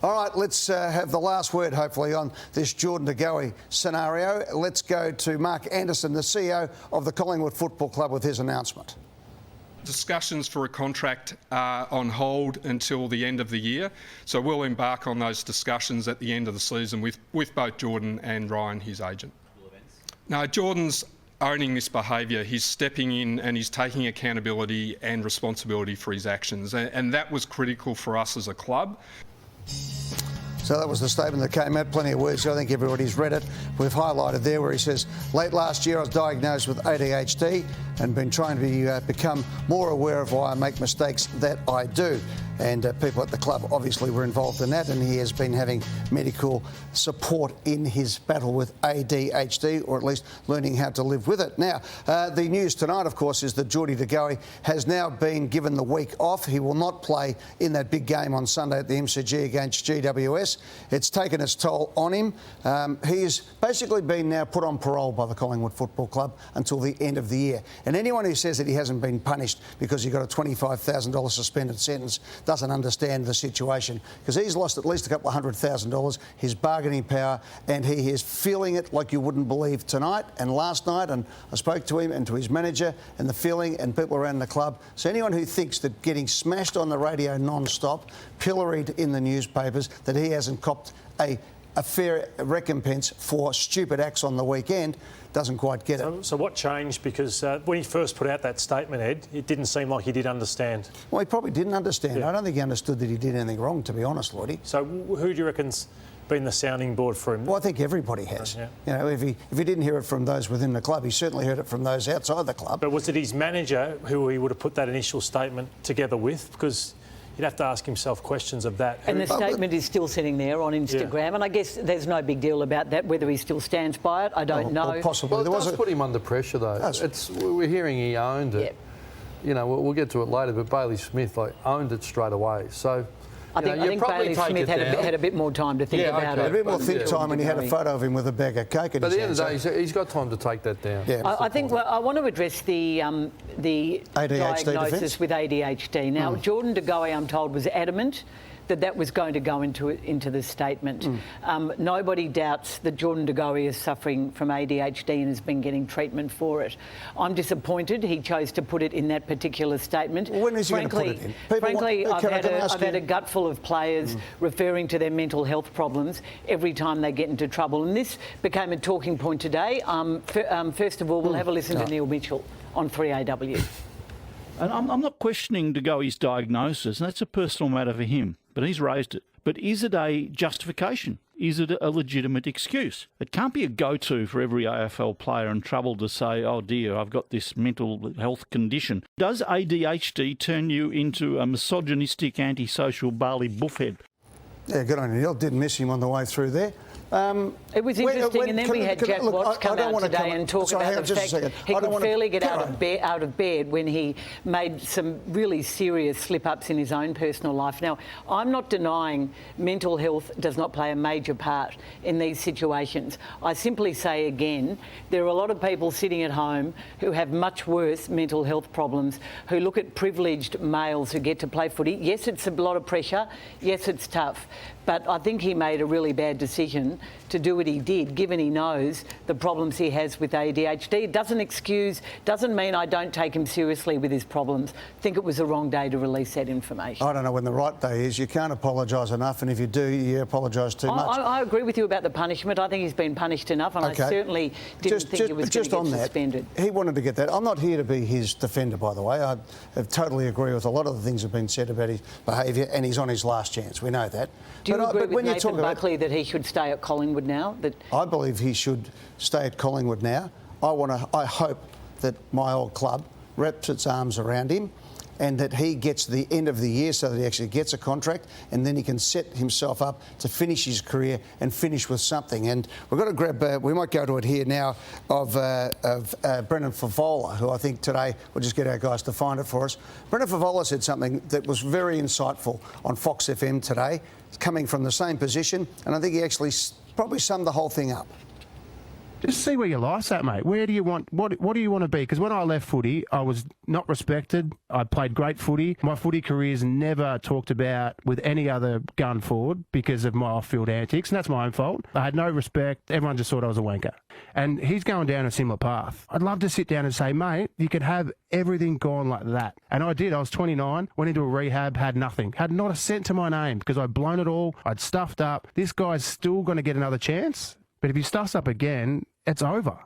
All right, let's have the last word, hopefully, on this Jordan De Goey scenario. Let's go to Mark Anderson, the CEO of the Collingwood Football Club, with his announcement. Discussions for a contract are on hold until the end of the year, so we'll embark on those discussions at the end of the season with both Jordan and Ryan, his agent. Now, Jordan's owning this behaviour. He's stepping in and he's taking accountability and responsibility for his actions, and that was critical for us as a club. So that was the statement that came out. Plenty of words. I think everybody's read it. We've highlighted there where he says, late last year I was diagnosed with ADHD and been trying to become more aware of why I make mistakes that I do. And people at the club obviously were involved in that, and he has been having medical support in his battle with ADHD, or at least learning how to live with it. Now, the news tonight, of course, is that Jordan De Goey has now been given the week off. He will not play in that big game on Sunday at the MCG against GWS. It's taken its toll on him. He's basically been now put on parole by the Collingwood Football Club until the end of the year. And anyone who says that he hasn't been punished because he got a $25,000 suspended sentence doesn't understand the situation, because he's lost at least a couple of $100,000, his bargaining power, and he is feeling it like you wouldn't believe tonight and last night. And I spoke to him and to his manager, and the feeling and people around the club. So anyone who thinks that getting smashed on the radio non-stop, pilloried in the newspapers, that he hasn't copped a fair recompense for stupid acts on the weekend doesn't quite get it. So what changed? Because when he first put out that statement, Ed, it didn't seem like he did understand. Well, he probably didn't understand. Yeah. I don't think he understood that he did anything wrong, to be honest, Lloydie. So who do you reckon's been the sounding board for him? Well, I think everybody has. Yeah. You know, if he didn't hear it from those within the club, he certainly heard it from those outside the club. But was it his manager who he would have put that initial statement together with? Because you'd have to ask himself questions of that. And the statement is still sitting there on Instagram, yeah. And I guess there's no big deal about that, whether he still stands by it, I don't know. Well, possibly. Well, it does put him under pressure, though. We're hearing he owned it. Yep. You know, we'll get to it later, but Bailey Smith owned it straight away. So I think Bailey Smith had a bit more time to think about it. A bit more think time, and he had a photo of him with a bag of cake in his hand. But at the end of the day, he's got time to take that down. Yeah, I think I want to address the diagnosis with ADHD. Now, Jordan De Goey, I'm told, was adamant that was going to go into the statement. Nobody doubts that Jordan De Goey is suffering from ADHD and has been getting treatment for it. I'm disappointed he chose to put it in that particular statement. Well, when is he going to put it in? Frankly, I've had a gut full of players referring to their mental health problems every time they get into trouble, and this became a talking point today. First of all, we'll have a listen to Neil Mitchell on 3AW. And I'm not questioning De Goey's diagnosis, and that's a personal matter for him, but he's raised it. But is it a justification? Is it a legitimate excuse? It can't be a go-to for every AFL player in trouble to say, oh dear, I've got this mental health condition. Does ADHD turn you into a misogynistic, antisocial Bali buffhead? Yeah, good on you, Neil. Didn't miss him on the way through there. It was interesting, and then we had Jack Watts come out today and talk about the fact he could fairly get out of bed when he made some really serious slip-ups in his own personal life. Now, I'm not denying mental health does not play a major part in these situations. I simply say again, there are a lot of people sitting at home who have much worse mental health problems, who look at privileged males who get to play footy. Yes, it's a lot of pressure. Yes, it's tough. But I think he made a really bad decision to do what he did, given he knows the problems he has with ADHD. It doesn't mean I don't take him seriously with his problems. I think it was the wrong day to release that information. I don't know when the right day is. You can't apologise enough, and if you do, you apologise too much. I agree with you about the punishment. I think he's been punished enough, and I certainly didn't think he was going to get suspended. He wanted to get that. I'm not here to be his defender, by the way. I totally agree with a lot of the things that have been said about his behaviour, and he's on his last chance. We know that. Do you agree with Nathan Buckley that he should stay at Collingwood now? I believe he should stay at Collingwood now. I hope that my old club wraps its arms around him, and that he gets the end of the year so that he actually gets a contract, and then he can set himself up to finish his career and finish with something. And we've got to grab, we might go to it here now, of Brendan Favola, who I think today, we'll just get our guys to find it for us. Brendan Favola said something that was very insightful on Fox FM today, coming from the same position, and I think he actually probably summed the whole thing up. Just see where your life's at, mate. Where do you want? What do you want to be? Because when I left footy, I was not respected. I played great footy. My footy career's never talked about with any other gun forward because of my off-field antics, and that's my own fault. I had no respect. Everyone just thought I was a wanker. And he's going down a similar path. I'd love to sit down and say, mate, you could have everything gone like that. And I did. I was 29, went into a rehab, had nothing. Had not a cent to my name because I'd blown it all. I'd stuffed up. This guy's still going to get another chance. But if he stuffs up again, it's over.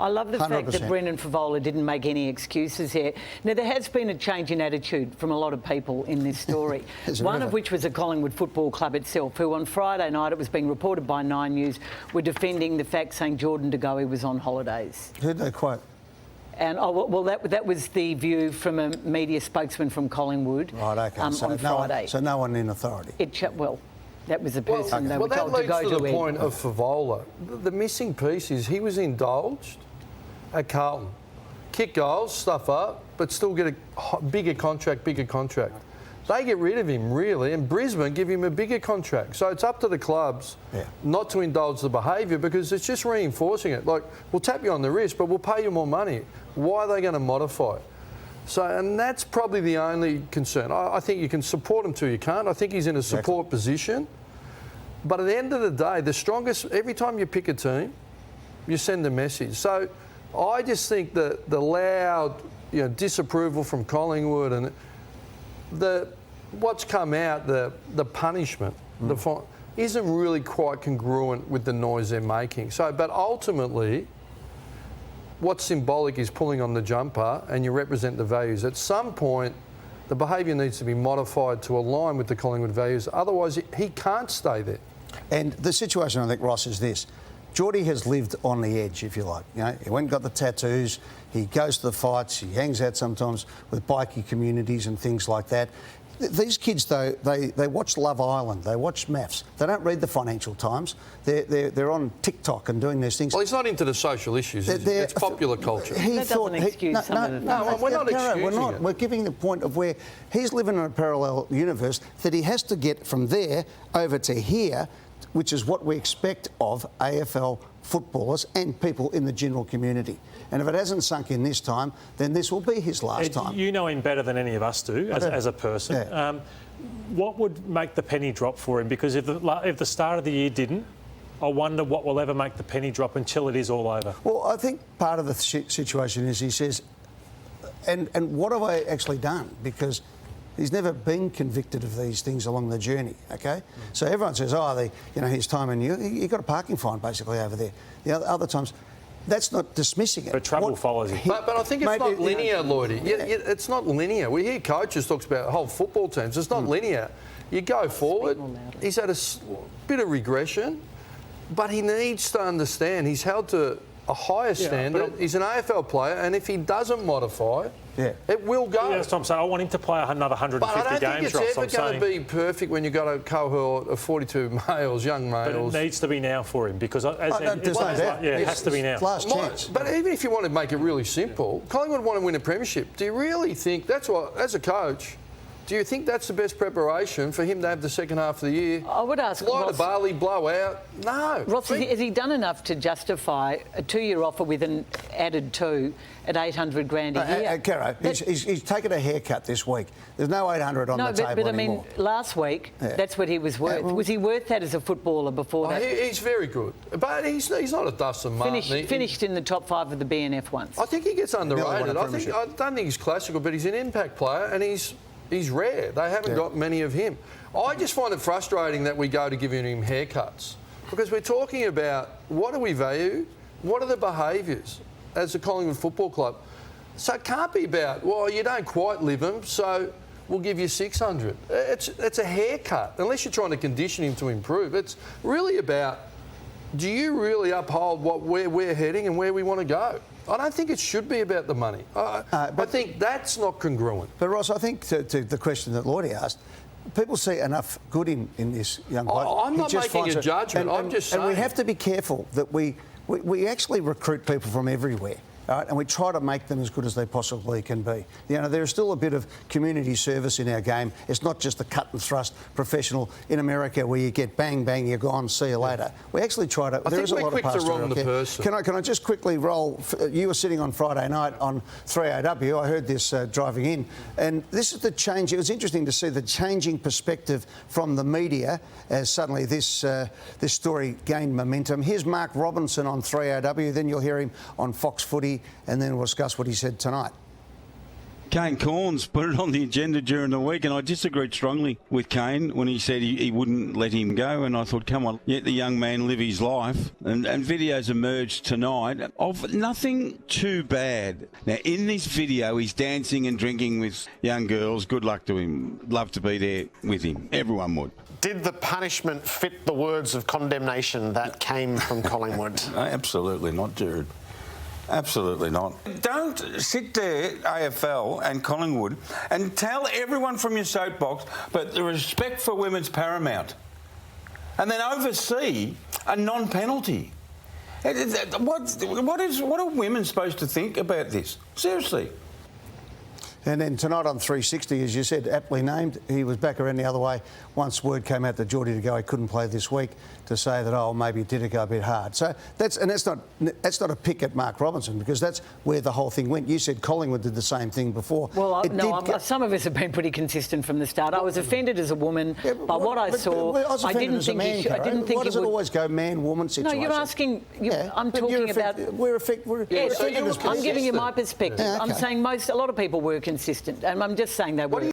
I love the 100%. fact that Brendan Favola didn't make any excuses here. Now, there has been a change in attitude from a lot of people in this story, one of which was the Collingwood Football Club itself, who on Friday night, it was being reported by 9 News, were defending the fact saying Jordan De Goey was on holidays. Who'd they quote? And that was the view from a media spokesman from Collingwood right, okay. on Friday. So no one in authority? That was the person they were told to go to. That leads to the point of Favola. The missing piece is he was indulged at Carlton. Kick goals, stuff up, but still get a bigger contract. They get rid of him, really, and Brisbane give him a bigger contract. So it's up to the clubs not to indulge the behaviour because it's just reinforcing it. Like, we'll tap you on the wrist, but we'll pay you more money. Why are they going to modify it? So, and that's probably the only concern. I think you can support him till you can't. I think he's in a support position. But at the end of the day, the strongest, every time you pick a team, you send a message. So I just think that the loud, disapproval from Collingwood and what's come out, the punishment, isn't really quite congruent with the noise they're making. So, but ultimately, what's symbolic is pulling on the jumper and you represent the values. At some point, the behaviour needs to be modified to align with the Collingwood values. Otherwise, he can't stay there. And the situation, I think, Ross, is this. Geordie has lived on the edge, if you like. He went and got the tattoos, he goes to the fights, he hangs out sometimes with bikie communities and things like that. These kids, though, they watch Love Island, they watch MAFS. They don't read the Financial Times. They're on TikTok and doing these things. Well, he's not into the social issues. It's popular culture. That doesn't excuse some of the things. No, we're not excusing we're not. it. We're giving the point of where he's living in a parallel universe that he has to get from there over to here, which is what we expect of AFL footballers and people in the general community. And if it hasn't sunk in this time, then this will be his last time. You know him better than any of us do, as a person. Yeah. What would make the penny drop for him? Because if the start of the year didn't, I wonder what will ever make the penny drop until it is all over. Well, I think part of the situation is he says, and what have I actually done? Because he's never been convicted of these things along the journey, okay? So everyone says, his time in he got a parking fine basically over there. The other times, that's not dismissing it. But trouble follows him. But I think it's not linear, Lloydie. It's not linear. We hear coaches talk about whole football teams. It's not linear. You go forward. He's had a bit of regression, but he needs to understand he's held to a higher standard. He's an AFL player, and if he doesn't modify, it will go. Yeah, that's what I'm saying. I want him to play another 150 games. But I don't think it's ever going to be perfect when you've got a cohort of 42 males, young males. But it needs to be now for him because it has to be now. Last chance. But even if you want to make it really simple, Collingwood want to win a premiership. Do you really think that's what, as a coach, do you think that's the best preparation for him to have the second half of the year? I would ask Light a barley, blow out? No. Ross, has he done enough to justify a 2-year offer with an added 2 at $800,000 a year? Caro, he's taken a haircut this week. There's no 800 on the table anymore. I mean, last week, that's what he was worth. Was he worth that as a footballer before that? He's very good. But he's not a Dustin Martin. Finished in the top 5 of the BNF once. I think he gets underrated. I don't think he's classical, but he's an impact player and he's rare. They haven't got many of him. I just find it frustrating that we go to giving him haircuts because we're talking about what do we value, what are the behaviours as a Collingwood Football Club. So it can't be about, well, you don't quite live him, so we'll give you 600. It's a haircut, unless you're trying to condition him to improve. It's really about, do you really uphold where we're heading and where we want to go? I don't think it should be about the money. I think that's not congruent. But Ross, I think to the question that Lloydie asked, people see enough good in this young bloke. I'm not making a judgment. I'm just saying. And we have to be careful that we actually recruit people from everywhere. right? And we try to make them as good as they possibly can be. You know, there's still a bit of community service in our game. It's not just the cut and thrust professional in America where you get bang, bang, you're gone, see you later. We actually try to... There is a lot of pastoral care. Can I just quickly roll... You were sitting on Friday night on 3AW. I heard this driving in. And this is the change. It was interesting to see the changing perspective from the media as suddenly this story gained momentum. Here's Mark Robinson on 3AW. Then you'll hear him on Fox Footy, and then we'll discuss what he said tonight. Kane Cornes put it on the agenda during the week, and I disagreed strongly with Kane when he said he wouldn't let him go, and I thought, come on, let the young man live his life. And videos emerged tonight of nothing too bad. Now, in this video, he's dancing and drinking with young girls. Good luck to him. Love to be there with him. Everyone would. Did the punishment fit the words of condemnation that came from Collingwood? Absolutely not, Jared. Absolutely not. Don't sit there, AFL and Collingwood, and tell everyone from your soapbox that the respect for women's paramount, and then oversee a non-penalty. What are women supposed to think about this? Seriously. And then tonight on 360, as you said, aptly named, he was back around the other way once word came out that Jordan De Goey couldn't play this week, to say that, oh, maybe it did go a bit hard. So that's not a pick at Mark Robinson, because that's where the whole thing went. You said Collingwood did the same thing before. Well, some of us have been pretty consistent from the start. I was offended as a woman by what I saw. I didn't think Why does it always go man-woman situation? No, you're asking... I'm talking about... I'm giving you my perspective. I'm saying a lot of people were consistent, and I'm just saying they were.